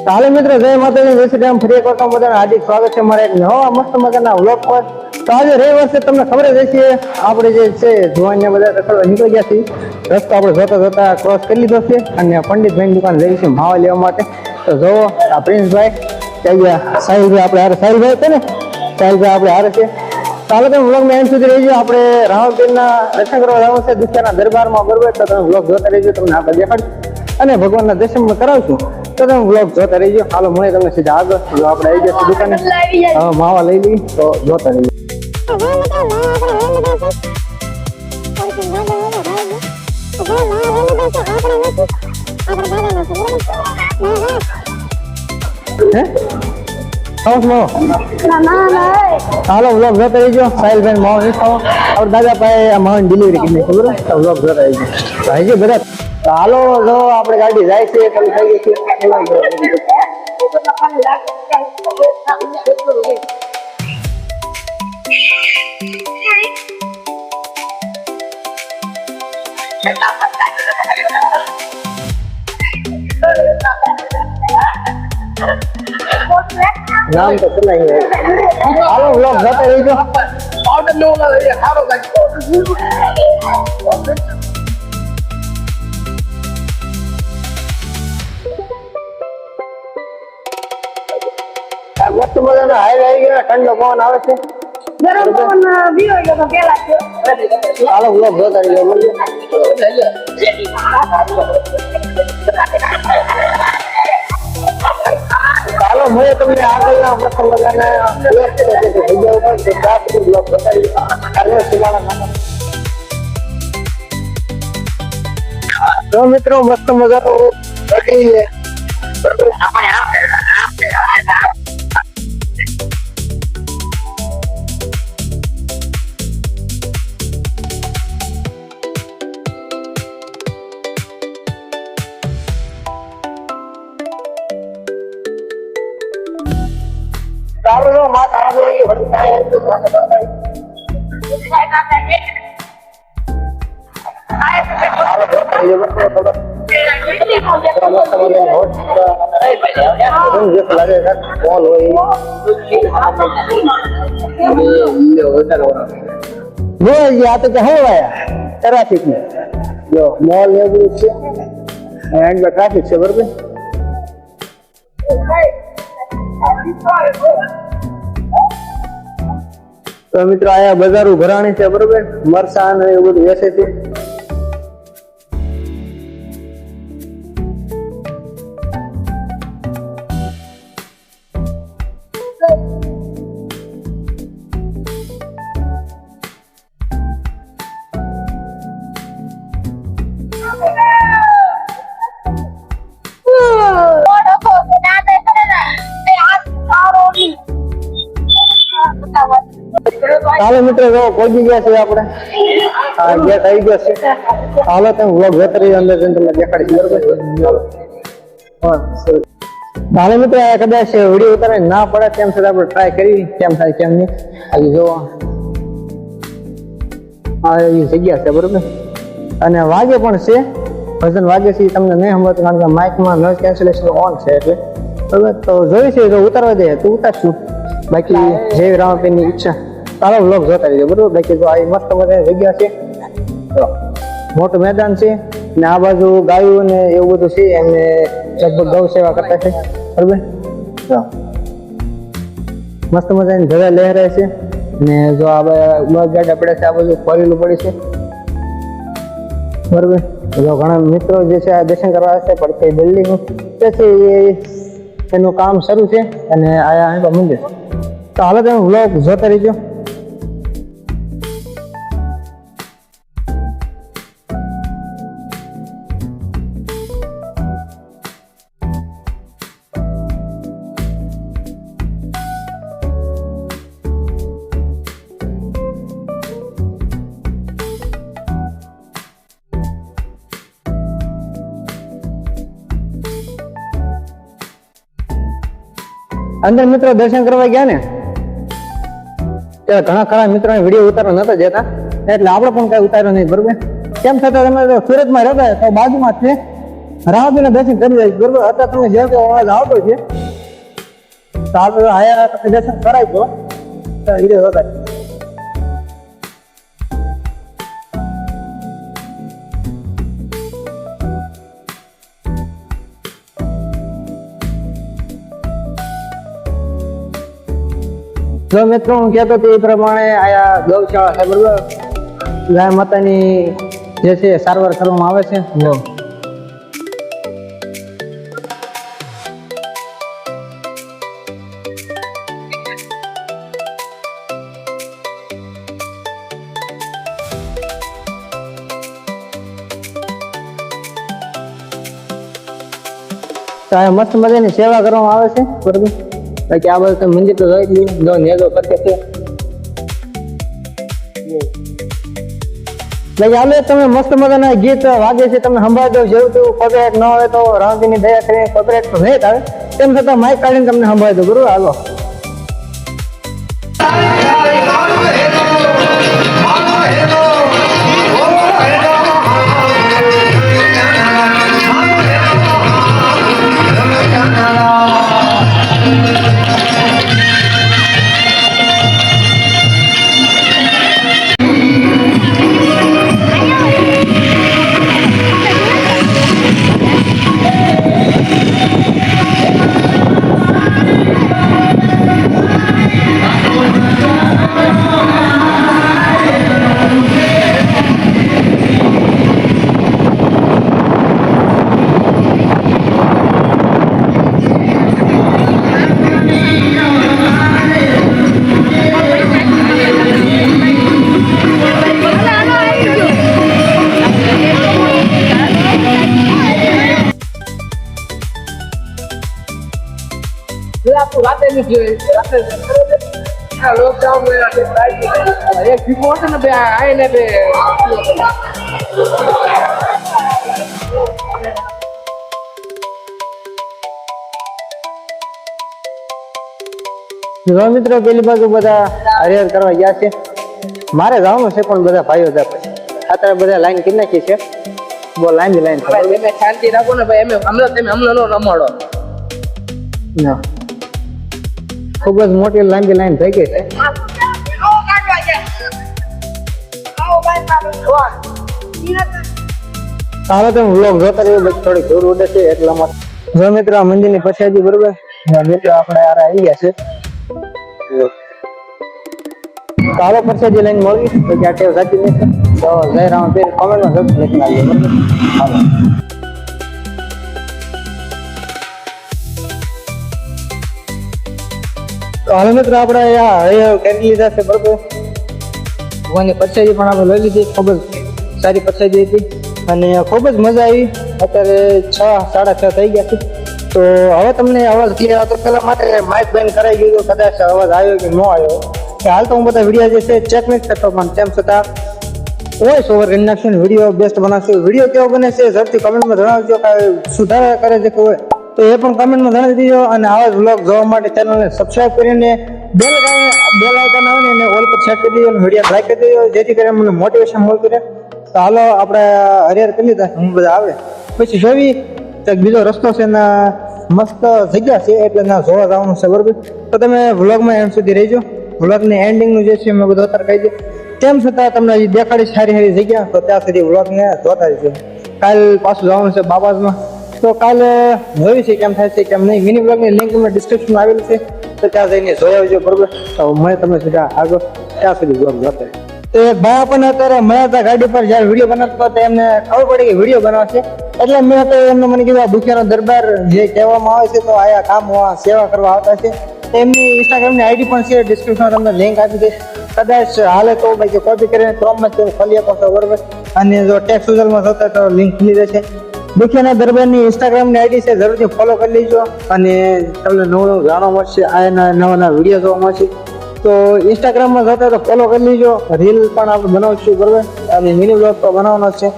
હાલો મિત્રો, જય માતાજી, જય શ્રી રામ. ફરી એક વખત બધાને હાર્દિક સ્વાગત છે મારા એક નવા મસ્ત મજાના વ્લોગ પર. તો આજે રવિવાર છે, તમને ખબર જ હશે આપણે જે છે જુવાનને બધા રખડવા નીકળી ગયા છીએ. રસ્તો આપણે જોતા જોતા ક્રોસ કરી લીધો છે અને પંડિતભાઈની દુકાન જઈએ છીએ માવા લેવા માટે. તો જોવો આ પ્રિન્સભાઈ ત્યાં ગયા, સાહિલભાઈ આપણે હારે, સાહિલભાઈ છે ને, સાહિલભાઈ આપણે હારે છે. ચાલો તમે વ્લોગમાં એન્ડ સુધી રહીજો. આપણે રાવણપીરના દર્શન કરવા જવાનું છે દુસરાના દરબારમાં, બરોબર? તો તમે વ્લોગ જોતા રહીજો, તમને આપણે દેખાડશું અને ભગવાનના દર્શન કરાવશું. તો તમે વ્લોગ જોતા રહીજો. હાલો મળે તમને સીધા આગળ. જો આપણે આવી જશે દુકાને, માવા લઈ લઈ, તો જોતા રહીજો. હાલો વ્લોગ જોતા રહીજો. સાહિલભાઈ માવો નહીં ખાવો, આપણે દાદા પાસે આ માવાની ડિલિવરી કરી ખબર તો વ્લોગ જોતા રહીજો. ભાઈજી બધા હાલો, જો આપણે ગાડી જાય છે, ચાલુ થઈ ગઈ છે. નામ તો સુનાઈ. હાલો વ્લોગ જોતા રહીજો. મસ્ત મજાના હાઈવે આવી ગયા, ઠંડો પવન આવે છે. હાલો વ્લોગ જોતા રહીજો. ચાલો મળે તમને આગળના મસ્ત મજાના તો મિત્રો મસ્ત મજાનો ટ્રાફિક ને જો મોલ એવું છે, ટ્રાફિક છે, બરોબર? તો મિત્રો આયા બજારો ભરાણી છે, બરોબર? મરસા ને એવું બધું વેચે છે. હાલો મિત્રો, જો પહોંચી ગયા છે આપણે, આ ગેટ આવી ગયો છે. હાલો તમે વ્લોગ જોતા રહીજો, અંદર જઈને તમને દેખાડીશ, બરોબર? હાલો મિત્રો, આ કદાચ વિડીયો ઉતારે ના પડે તેમ છતાં આપણે ટ્રાય કરી કેમ થાય કેમ નહીં. આજે જો આ જગ્યા છે, બરોબર? અને વાગે પણ છે, ભજન વાગે છે, તમને નહીં સંભળાતું કારણ કે માઇકમાં નોઇઝ કેન્સલેશન ઓન છે એટલે, બરોબર? તો જોઈ છે, જો ઉતારવા દે તો ઉતારશું, બાકી જેવી રાવણપીરની ઈચ્છા. ચાલો વ્લોગ જોતા રહીજો, બરોબર? બાકી જો આ મસ્ત મજાની જગ્યા છે, મોટું મેદાન છે ને આ બાજુ ગાયું ને એવું બધું છે, એમને લગભગ ગૌ સેવા કરતા છે, બરોબર? મસ્ત મજાની ધજા લહેરાય છે ને જો આ બસ ગાડા પડે છે, આ બધું ફરેલું પડે છે, બરોબર? જો ઘણા મિત્રો જે છે આ દર્શન કરવા આવે છે, પડતી બિલ્ડિંગ એનું કામ શરૂ છે અને આ મંદિર. તો હાલો તમે વ્લોગ જોતા રહીજો. અંદર મિત્રો દર્શન કરવા ગયા ને ત્યારે ઘણા ખરા મિત્રો વિડીયો ઉતારવા નતા જતા, એટલે આપણે પણ કઈ ઉતાર્યો નહીં, બરોબર? કેમ છતાં તમે સુરતમાં રહેતા તો બાજુમાં છે રામાપીરના દર્શન કરી જાય બરોબર. અત્યારે તમને જેમ કે અવાજ આવતો છે તો આપણે આયા તમે દર્શન કરાવી દો તો હીરે હતા. જો મિત્રો હું કહેતો હતો એ પ્રમાણે આયા ગૌશાળા છે બરોબર. ગાય માતાની જે છે સારવાર કરવામાં આવે છે. જો તો આ મસ્ત મજાની સેવા કરવામાં આવે છે બરોબર. બાકી આ બધું મંદિર તો જોઈ લીધું. જો નેજો કરકે છે. હાલે તમે મસ્ત મજાના ગીત વાગે છે તમને સંભાળી દો. જેવું તેવું કોપીરાઇટ ન આવે તો રામજીની દયા કરીને કોપીરાઇટ તો નહીં આવે, તેમ છતાં માઇક કાઢીને તમને સંભાળી દો બરોબર. હાલો आपको रात में जो रात लॉकडाउन में एक रिपोर्ट ना बे आए ने बे મિત્રો પેલી બાજુ બધા હરિહર કરવા ગયા છે. મારે જવાનું છે પણ બધા ભાઈઓ જાય પછી અત્યારે બધા લાઈન કરી નાખી છે. બહુ લાઈન લાઈન भाई मैं शांति રાખો ને ભાઈ. હમણાં નો રમાડો ના ખૂબ જ મોટી લાંબી લાઈન થઈ ગઈ છે. હાલો તમે વ્લોગ જોતા રહ્યો. બસ થોડી દૂર ઉડે છે એટલામાં. જો મિત્રો આ મંદિરની પછાડી બરોબર મિત્રો આપણે યાર આવી ગયા છે. હાલો પછાડી લાઈન મળી તો ક્યાં ટેવ સાચી નહીં તો જય રામ પીર કોમેન્ટમાં જરૂર લખી નાખજો બરોબર. હાલો તો હાલ મિત્રો આપણે હરિહર કરી લીધા છે બરોબર. ભગવાનની પરસાદી પણ આપણે લઈ લીધી. ખૂબ જ સારી પરસાદી હતી અને ખૂબ જ મજા આવી. અત્યારે 6:30 થઈ ગયા છે. તો હવે તમને અવાજ ક્લિયર આવતો પેલા માટે માઇક બેન કરાવી ગયું. કદાચ અવાજ આવ્યો કે ન આવ્યો કે હાલ તો હું બધા વિડીયો જે છે ચેક નથી કરતો, પણ તેમ છતાં વોઇસ ઓવર કરી નાખશું ને વિડીયો બેસ્ટ બનાવશું. વિડીયો કેવો બને છે ઝડપથી કમેન્ટમાં જણાવજો. કાંઈ સુધારા કરે છે કે હોય તો એ પણ કમેન્ટમાં જણાવી દીજો. અને આવા જ વ્લોગ જોવા માટે ચેનલને સબસ્ક્રાઇબ કરીને બેલ આઇકન આવે ને એને ઓલ પર સેટ કરી દેજો અને વિડીયો લાઈક કરી દેજો, જેથી કરીને મને મોટિવેશન મળતું રહે. તો હાલો આપણે હરિહર કરી લીધા. હું બધા આવે પછી જોવી તો બીજો રસ્તો છે ને મસ્ત જગ્યા છે એટલે ના જોવા જવાનું છે બરોબર. તો તમે વ્લોગમાં એન્ડ સુધી રહીજો. વ્લોગની એન્ડિંગનું જે છે મેં બધું અત્યારે કહી દઉં. તેમ છતાં તમને દેખાડી સારી સારી જગ્યા તો ત્યાં સુધી વ્લોગને જોતા રહીજો. કાલ પાછું જવાનું છે બાબાસમાં. તો કાલે જોયું છે કેમ થાય છે કેમ નહીં. મિની બ્લોગની લિંક મેં ડિસ્ક્રિપ્શનમાં આવેલી છે તો ત્યાં જઈને જોઈ આવજો બરોબર. તો મને તમે સીધા આગળ ત્યાં સુધી બ્લોગ જોતા. તો એક ભાઈ આપણને અત્યારે મળ્યા હતા ગાડી પર જ્યારે વિડીયો બનાવતો હતો. એમને ખબર પડી કે વિડીયો બનાવશે એટલે મેં અત્યારે એમને મને કીધું આ દુખિયાનો દરબાર જે કહેવામાં આવે છે તો આયા કામ સેવા કરવા આવતા છે. એમની ઇન્સ્ટાગ્રામની આઈડી પણ છે ડિસ્ક્રિપ્શનમાં તમને લિંક આપી દઈશ. કદાચ હાલે તો ભાઈ કોપી કરીને ક્રોમમાં ખોલી આપો છો બરોબર. અને જો ટેક્સ યુઝરમાં થતા તો લિંક ખુલી જશે. દુખિયાના દરબારની ઇન્સ્ટાગ્રામની આઈડી છે, જરૂરથી ફોલો કરી લેજો અને તમને નવું જાણવા મળશે. આના નવા વિડીયો જોવા મળશે. તો ઇન્સ્ટાગ્રામમાં જોતા તો ફોલો કરી લેજો. રીલ પણ આપણે બનાવશું બરોબર અને મિની બ્લોગ તો બનાવવાનો છે.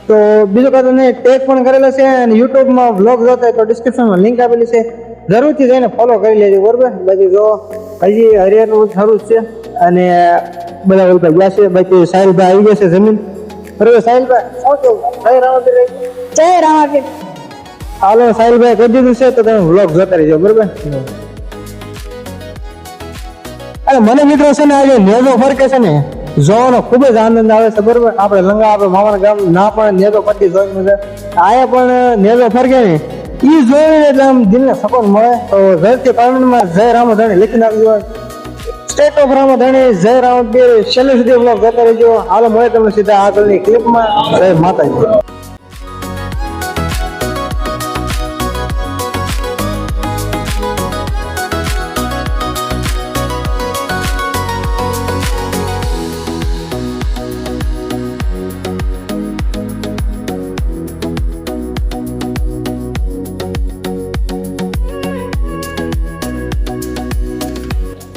તો બીજું કાંઈ તમને ટેગ પણ કરેલો છે અને યુટ્યુબમાં બ્લોગ જોતા તો ડિસ્ક્રિપ્શનમાં લિંક આપેલી છે, જરૂરથી જઈને ફોલો કરી લેજો બરોબર. બાકી જો હજી હરિહરનું સારું છે અને બધા ઓળખા ગયા છે. બાકી સાહિલભાઈ આવી ગયા છે જમીન બરોબર. સાહિલભાઈ શું કેવું? જય રામાપીર. જય રામાપીર. હાલો સાહિલભાઈ કહી દીધું છે તો તમે વ્લોગ જોતા રહેજો બરોબર. અરે મને મિત્રો છે ને આજે નેજો ફરકે છે ને જોવાનો ખૂબ જ આનંદ આવે છે બરોબર. આપણે લંગા આપણે મામાના ગામ ના પણ નેજો ફરતી જોઈ મજા આયા પણ નેજો ફરકે ને ઈ જોઈને એટલે આમ દિલને સકોન મળે. તો ઝડપથી કોમેન્ટમાં જય રામધણી લખી નાખજો. સ્ટેટ ઓફ રામધણી જય રામધણી છેલ્લે સુધી વ્લોગ જોતા રહેજો. હાલો મળે તમને સીધા આગળની ક્લિપમાં. જય માતાજી.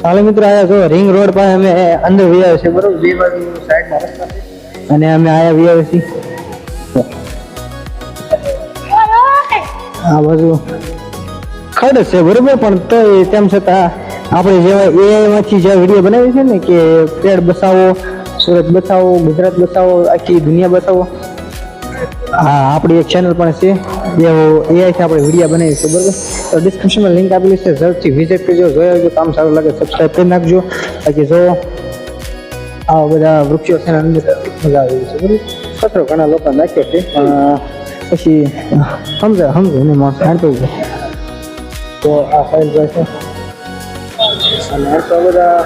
હાલો મિત્રો આયા જો રિંગ રોડ પાસે અમે અંદર વ્યા છે બરોબર. બે બાજુ સાઈડમાં રસ્તા છે અને અમે આયા વ્યા છીએ. આ બાજુ ખડ છે બરોબર પણ તો તેમ છતાં આપણે જેવા એઆઈ માંથી જે વિડીયો બનાવી છે ને કે પેડ બસાવો, સુરત બસાવો, ગુજરાત બસાવો, આખી દુનિયા બસાવો, હા આપણી એક ચેનલ પણ છે એવો એઆઈ થી આપણે વિડીયો બનાવી છે બરોબર. તો ડિસ્ક્રિપ્શનમાં લિંક આપેલી છે, ઝડપથી વિઝિટ કરજો. જોઈ આવજો, કામ સારું લાગે સબસ્ક્રાઈબ કરી નાખજો. બાકી જો આવા બધા વૃક્ષો છે ને અંદર મજા આવી છે બરોબર. કચરો ઘણા લોકો નાખ્યો છે પણ પછી સમજે ને માણસ હાંડતું છે. તો આ ફાઇલ જાય છે અને તો બધા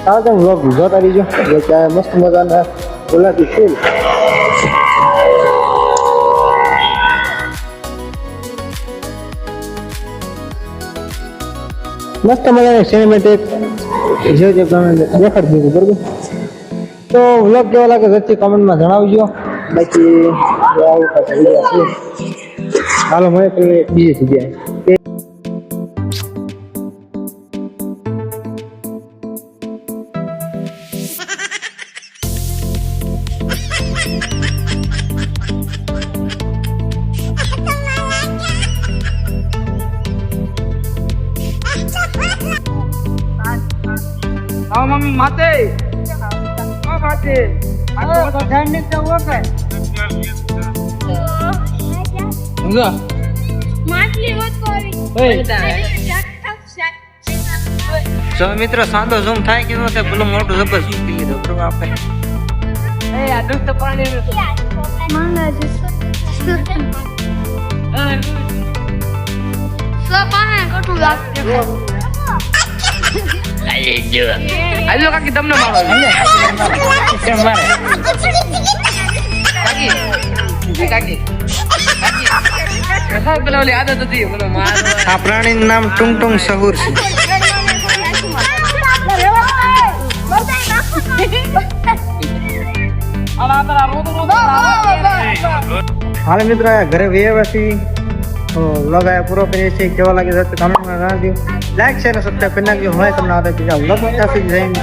આ તમે વ્લોગ જોતા રહીજો. એટલે ત્યાં મસ્ત મજાના ગુલાબી ફૂલ મસ્ત મજાની સિનેમેટિક જે તમે દેખાડી દીધું બરોબર. તો વ્લોગ કેવો લાગે ઝડપથી કમેન્ટમાં જણાવજો. બાકી આવું કાંઈ છે હાલો મળે બીજી જગ્યાએ. आओ मम्मी माते ओ माते आतो तो ध्यान नहीं से हुआ काय समझा માટલી વધતો આવી જો મિત્રો સાંધો ઝૂમ થાય કે નો થાય ભલો મોટું જબર શીખી લીધો બરોબર આપણે. ए आदम तो पानी में માંગા છે સપાને કટું લાગશે आलो काकी दम न मारो केम मारे काकी काकी काकी પેલા ઓલી આદત હતી મને માર આ પ્રાણીનું નામ ટુંગ ટુંગ સહુર છે. હાલ મિત્રો ઘરે વ્યવસ્થિત વ્લોગ આયા પૂરો કરીએ છીએ. કેવો લાગે તો કમેન્ટમાં જણાવજો. લાઈક શેર અને સબસ્ક્રાઈબ કરી નાખજો. હવે તમને આવતા બીજા વ્લોગમાં જઈને